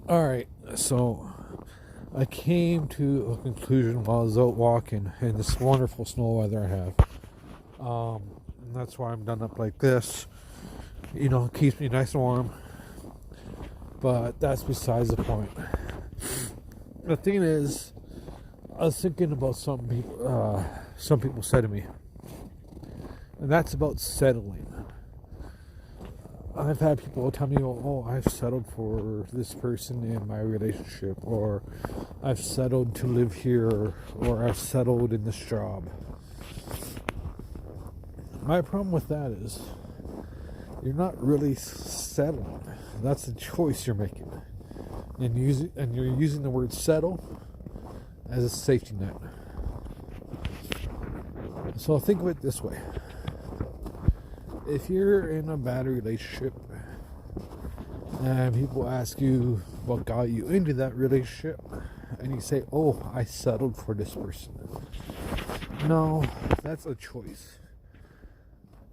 Alright, so I came to a conclusion while I was out walking in this wonderful snow weather I have. And that's why I'm done up like this. It keeps me nice and warm. But that's besides the point. The thing is, I was thinking about something some people said to me. And that's about settling. I've had people tell me, oh, I've settled for this person in my relationship, or I've settled to live here, or I've settled in this job. My problem with that is, you're not really settling. That's a choice you're making. And you're using the word settle as a safety net. So think of it this way. If you're in a bad relationship and people ask you what got you into that relationship, and you say, oh, I settled for this person. No, that's a choice.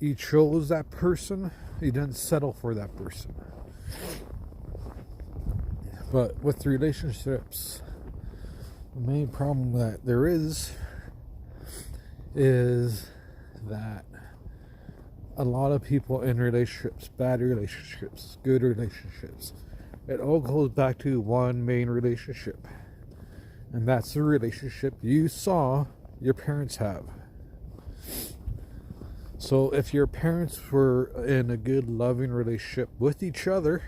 You chose that person, you didn't settle for that person. But with relationships, the main problem that there is that a lot of people in relationships, bad relationships, good relationships, it all goes back to one main relationship. And that's the relationship you saw your parents have. So if your parents were in a good, loving relationship with each other,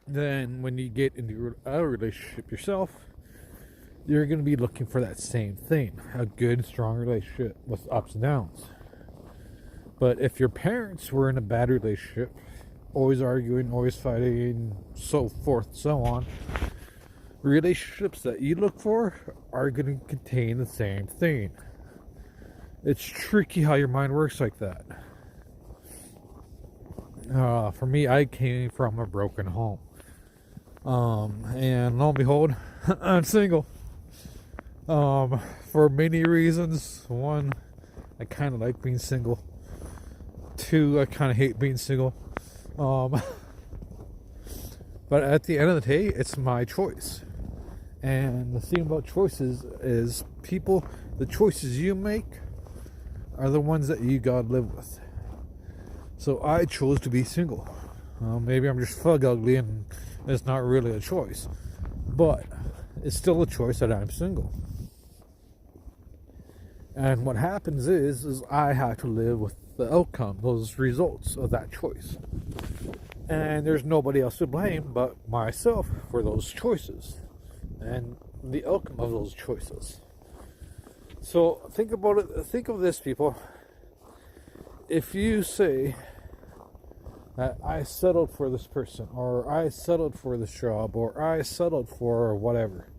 then when you get into a relationship yourself, you're going to be looking for that same thing. A good, strong relationship with ups and downs. But if your parents were in a bad relationship, always arguing, always fighting, so forth, so on, relationships that you look for are going to contain the same thing. It's tricky how your mind works like that. For me, I came from a broken home. And lo and behold, I'm single. For many reasons. One, I kind of like being single. Two, I kind of hate being single. But at the end of the day, it's my choice. And the thing about choices is the choices you make are the ones that you gotta live with. So I chose to be single. Maybe I'm just fug ugly and it's not really a choice. But it's still a choice that I'm single. And what happens is I have to live with the outcome, those results of that choice. And there's nobody else to blame but myself for those choices and the outcome of those choices. So think about it. Think of this, people. If you say that I settled for this person, or I settled for this job, or I settled for whatever,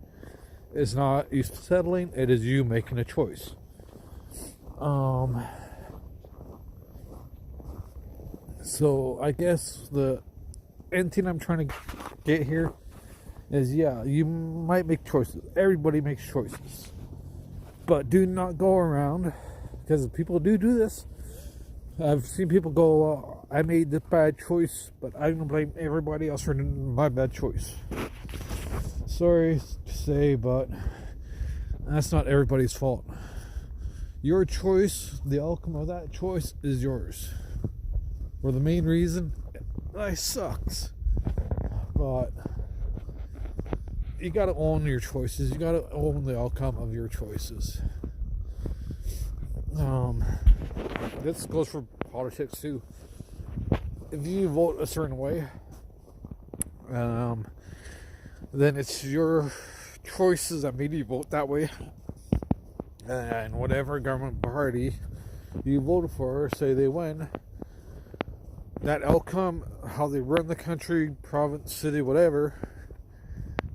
it's not you settling, it is you making a choice. So I guess the end thing I'm trying to get here is, yeah, you might make choices. Everybody makes choices. But do not go around, because people do this. I've seen people go, I made this bad choice, but I'm going to blame everybody else for my bad choice. Sorry to say, but that's not everybody's fault. Your choice, the outcome of that choice is yours. For the main reason, life sucks. But you gotta own your choices. You gotta own the outcome of your choices. This goes for politics too. If you vote a certain way, then it's your choices that made you vote that way. And whatever government party you voted for, say they win, that outcome, how they run the country, province, city, whatever,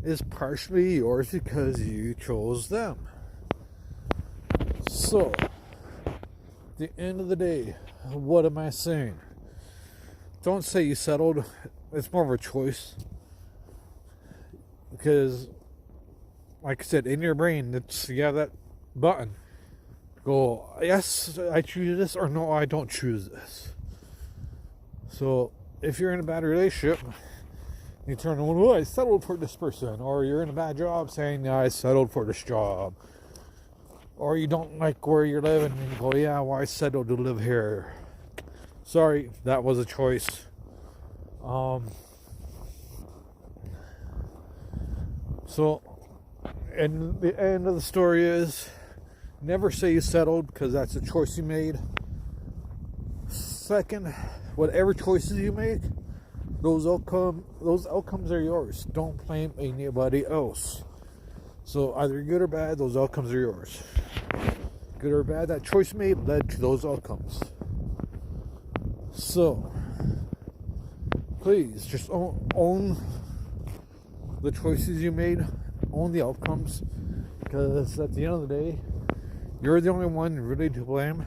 is partially yours because you chose them. So, at the end of the day, what am I saying? Don't say you settled. It's more of a choice. Because, like I said, in your brain, you have that button. Go, yes, I choose this, or no, I don't choose this. So, if you're in a bad relationship, You turn around, oh, I settled for this person. Or you're in a bad job saying, yeah, I settled for this job. Or you don't like where you're living and you go, yeah, well, I settled to live here. Sorry, that was a choice. So, and the end of the story is, never say you settled, because that's a choice you made. Second, whatever choices you make, those outcomes are yours. Don't blame anybody else. So either good or bad, those outcomes are yours. Good or bad, that choice made led to those outcomes. So please just own the choices you made, own the outcomes, because at the end of the day, you're the only one really to blame.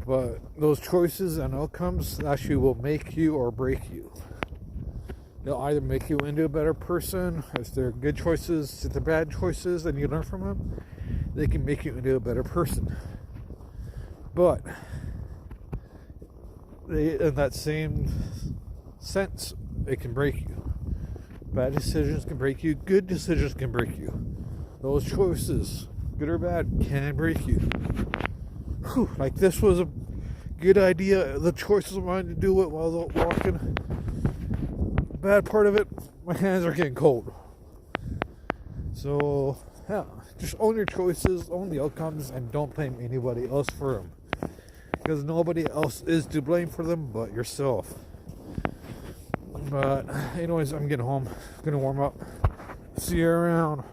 But those choices and outcomes actually will make you or break you. They'll either make you into a better person, if they're good choices, if they're bad choices, and you learn from them, they can make you into a better person. But in that same sense, it can break you. Bad decisions can break you, good decisions can break you. Those choices, good or bad, can break you. Whew, like this was a good idea. The choices of mine to do it while walking. Bad part of it, my hands are getting cold. So, yeah, just own your choices, own the outcomes, and don't blame anybody else for them. Because nobody else is to blame for them but yourself. But, anyways, I'm getting home. I'm gonna warm up. See you around.